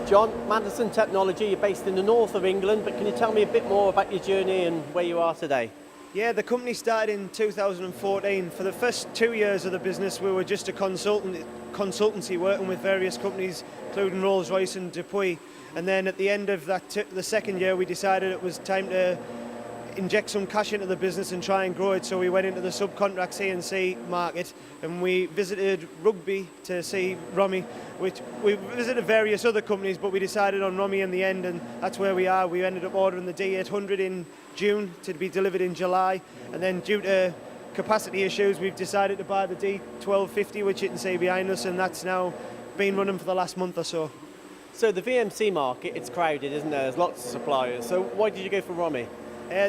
John, Maddison Technology, you're based in the north of England, but can you tell me a bit more about your journey and where you are today? Yeah, the company started in 2014. For the first 2 years of the business, we were just a consultancy working with various companies, including Rolls-Royce and Dupuy. And then at the end of the second year, we decided it was time to inject some cash into the business and try and grow it. So we went into the subcontract CNC market, and we visited Rugby to see Romi, which we visited various other companies, but we decided on Romi in the end, and that's where we are. We ended up ordering the D800 in June to be delivered in July, and then due to capacity issues, we've decided to buy the D1250, which you can see behind us, and that's now been running for the last month or so. So the VMC market, it's crowded, isn't there? There's lots of suppliers. So why did you go for Romi?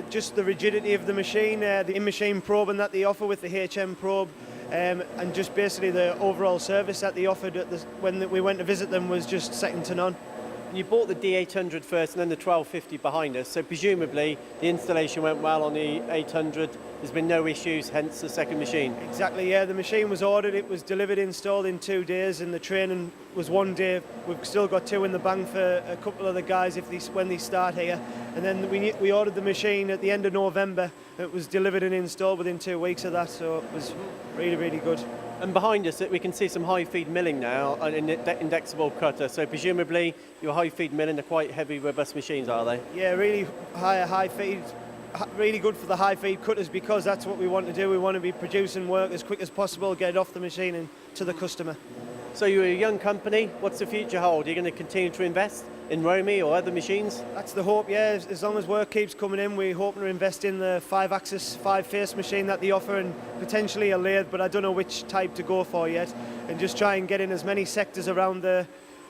Just the rigidity of the machine, the in-machine probing that they offer with the HM probe, and just basically the overall service that they offered when we went to visit them was just second to none. You bought the D800 first and then the 1250 behind us, so presumably the installation went well on the 800. There's been no issues, hence the second machine. Exactly, yeah. The machine was ordered, it was delivered, installed in 2 days, and the training was 1 day. We've still got 2 in the bank for a couple of the guys when they start here. And then we ordered the machine at the end of November. It was delivered and installed within 2 weeks of that, so it was really, really good. And behind us, we can see some high-feed milling now, an indexable cutter. So presumably your high-feed milling are quite heavy, robust machines, are they? Yeah, really high feed. Really good for the high feed cutters, because that's what we want to do. We want to be producing work as quick as possible, get it off the machine and to the customer. So you're a young company. What's the future hold? Are you going to continue to invest in Romi or other machines? That's the hope, yeah. As long as work keeps coming in, we're hoping to invest in the 5-axis, 5-face machine that they offer, and potentially a lathe, but I don't know which type to go for yet, and just try and get in as many sectors around the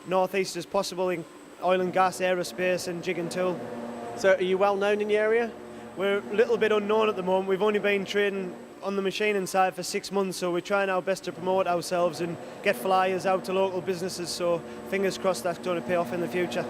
northeast as possible in oil and gas, aerospace and jig and tool. So are you well known in the area? We're a little bit unknown at the moment. We've only been trading on the machining side for 6 months, so we're trying our best to promote ourselves and get flyers out to local businesses, so fingers crossed that's going to pay off in the future.